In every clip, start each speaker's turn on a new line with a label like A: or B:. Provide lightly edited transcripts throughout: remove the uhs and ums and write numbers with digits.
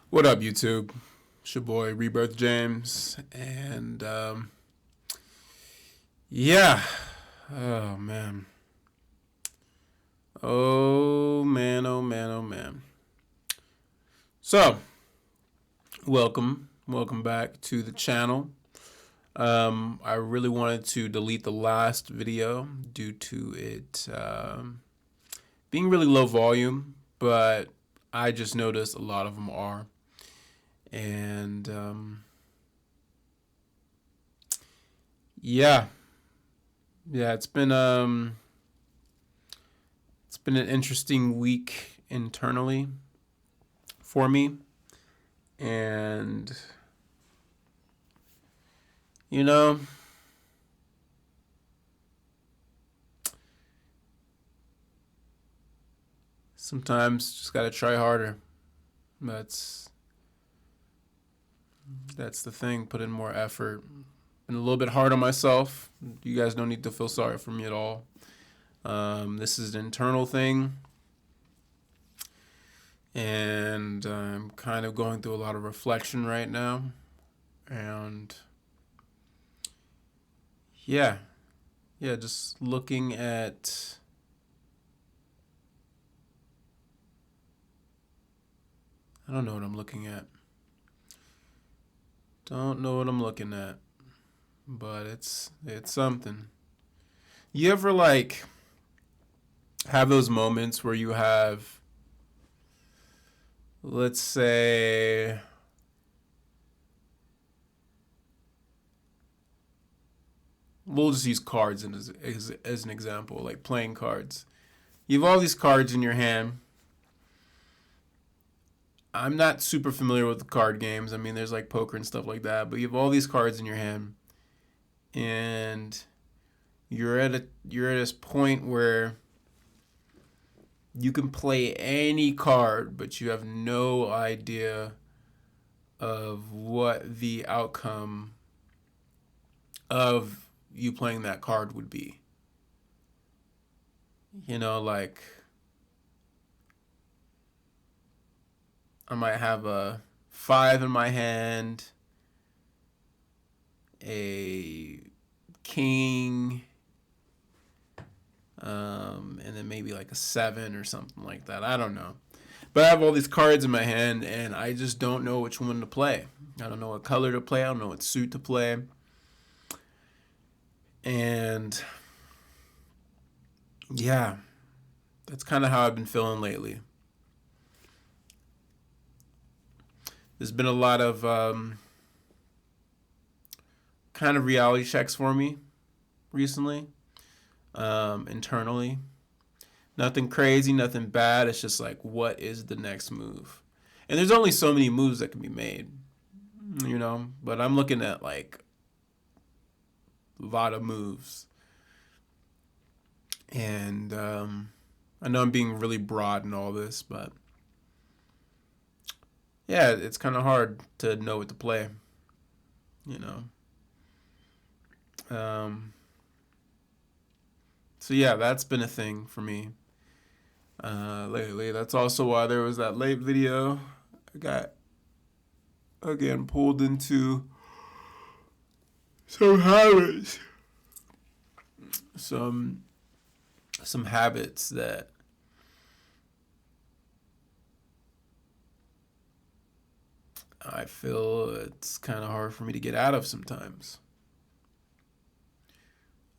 A: What up, YouTube? It's your boy Rebirth James, and yeah, oh man, oh man, oh man, oh man. So, welcome back to the channel. I really wanted to delete the last video due to it being really low volume, but I just noticed a lot of them are, and yeah, yeah, it's been an interesting week internally for me. And, you know, sometimes just got to try harder. That's that's the thing. Put in more effort. Been a little bit hard on myself. You guys don't need to feel sorry for me at all. This is an internal thing. And I'm kind of going through a lot of reflection right now. And yeah, yeah, just looking at I don't know what I'm looking at. Don't know what I'm looking at, but it's something. You ever like have those moments where you have, let's say, we'll just use cards as an example, like playing cards. You have all these cards in your hand. I'm not super familiar with the card games. I mean, there's like poker and stuff like that, but you have all these cards in your hand, and you're at this point where you can play any card, but you have no idea of what the outcome of you playing that card would be. Like I might have a five in my hand, a king, and then maybe like a seven or something like that. I don't know. But I have all these cards in my hand, and I just don't know which one to play. I don't know what color to play. I don't know what suit to play. And yeah, that's kind of how I've been feeling lately. There's been a lot of kind of reality checks for me recently, internally. Nothing crazy, nothing bad. It's just like, what is the next move? And there's only so many moves that can be made. But I'm looking at like a lot of moves. And I know I'm being really broad in all this, but yeah, it's kind of hard to know what to play, you know. Um, so yeah, that's been a thing for me lately. That's also why there was that late video. I got again pulled into some habits, some some habits that I feel it's kind of hard for me to get out of sometimes.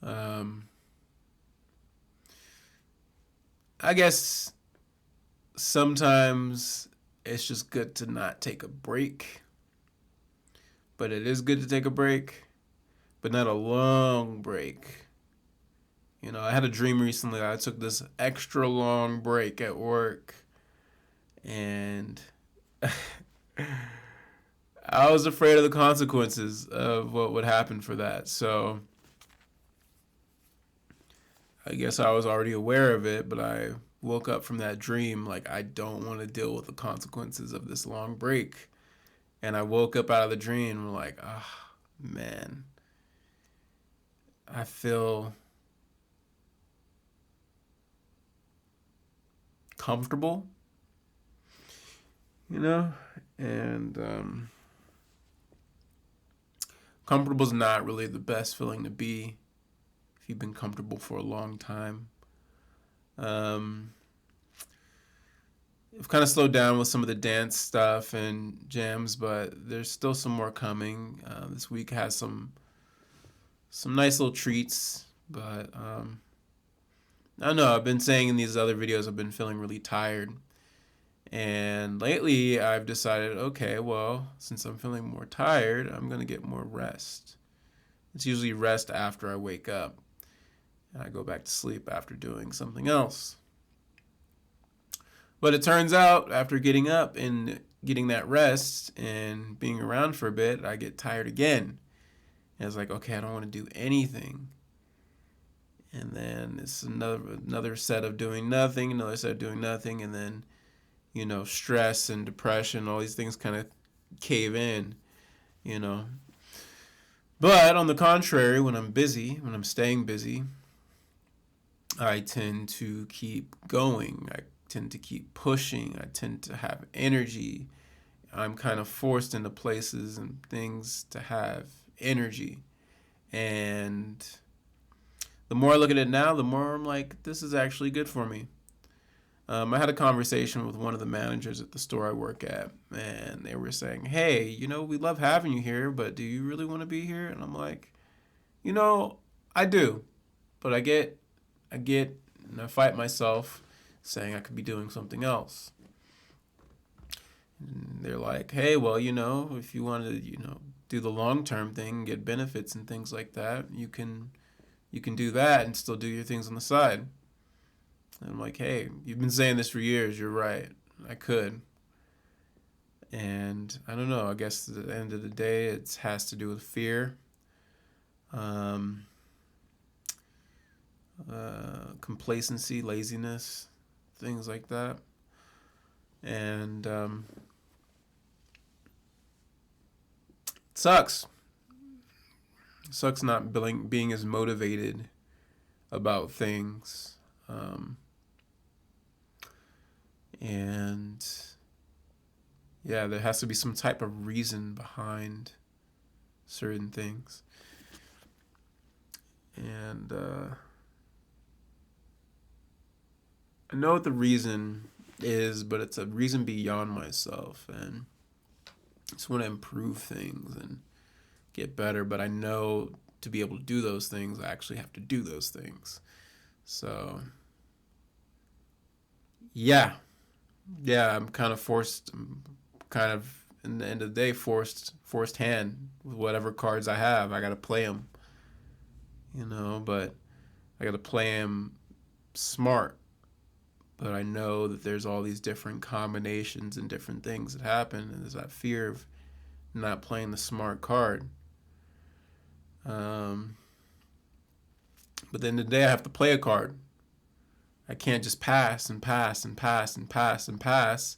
A: Um, I guess sometimes it's just good to not take a break, but it is good to take a break, but not a long break. I had a dream recently that I took this extra long break at work, and I was afraid of the consequences of what would happen for that. So I guess I was already aware of it, but I woke up from that dream like I don't want to deal with the consequences of this long break. And I woke up out of the dream like, ah, man, I feel comfortable, you know, and comfortable is not really the best feeling to be if you've been comfortable for a long time. Um, I've kind of slowed down with some of the dance stuff and jams, but there's still some more coming. This week has some nice little treats, but I don't know. I've been saying in these other videos I've been feeling really tired, and lately I've decided, okay, well, since I'm feeling more tired, I'm gonna get more rest. It's usually rest after I wake up, and I go back to sleep after doing something else. But it turns out after getting up and getting that rest and being around for a bit, I get tired again. And it's like, okay, I don't want to do anything. And then it's another set of doing nothing, another set of doing nothing, and then, stress and depression, all these things kind of cave in, you know. But on the contrary, when I'm busy, when I'm staying busy, I tend to keep going. I tend to keep pushing. I tend to have energy. I'm kind of forced into places and things to have energy. And the more I look at it now, the more I'm like, this is actually good for me. I had a conversation with one of the managers at the store I work at, and they were saying, hey, we love having you here, but do you really want to be here? And I'm like, I do, but and I fight myself saying I could be doing something else. And they're like, hey, well, if you want to, do the long-term thing, get benefits and things like that, you can do that and still do your things on the side. And I'm like, hey, you've been saying this for years. You're right. I could. And I don't know. I guess at the end of the day, it has to do with fear, complacency, laziness, things like that. And it sucks. It sucks not being as motivated about things. And yeah, there has to be some type of reason behind certain things. And I know what the reason is, but it's a reason beyond myself. And I just want to improve things and get better. But I know to be able to do those things, I actually have to do those things. So, yeah. I'm kind of forced. I'm kind of, in the end of the day, forced hand with whatever cards I have. I got to play them, but I got to play them smart. But I know that there's all these different combinations and different things that happen, and there's that fear of not playing the smart card. But then today I have to play a card. I can't just pass and pass and pass and pass and pass.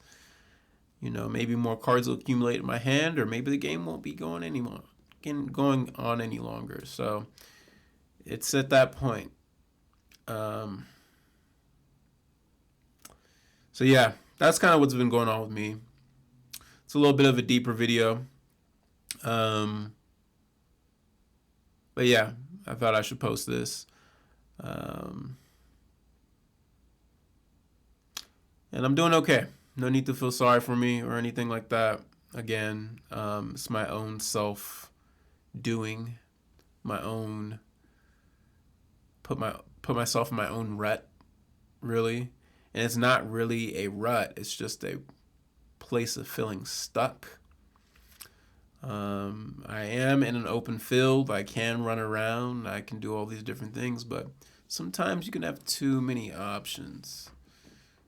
A: Maybe more cards will accumulate in my hand, or maybe the game won't be going on any longer. So it's at that point. So yeah, that's kind of what's been going on with me. It's a little bit of a deeper video. But yeah, I thought I should post this. And I'm doing okay. No need to feel sorry for me or anything like that. Again, it's my own self-doing, my own put myself in my own rut, really. And it's not really a rut. It's just a place of feeling stuck. I am in an open field. I can run around. I can do all these different things, but sometimes you can have too many options.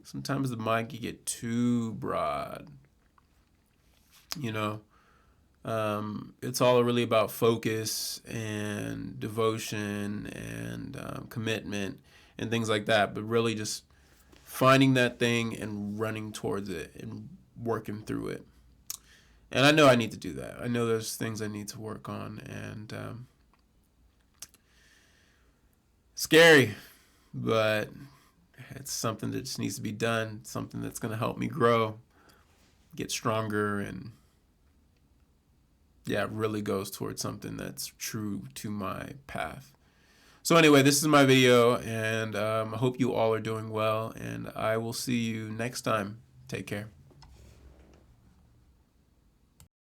A: Sometimes the mind can get too broad. It's all really about focus and devotion and commitment and things like that, but really just finding that thing and running towards it and working through it. And I know I need to do that. I know there's things I need to work on, and scary, but it's something that just needs to be done, something that's going to help me grow. get stronger, and yeah, it really goes towards something that's true to my path. So anyway, this is my video, and I hope you all are doing well, and I will see you next time. Take care.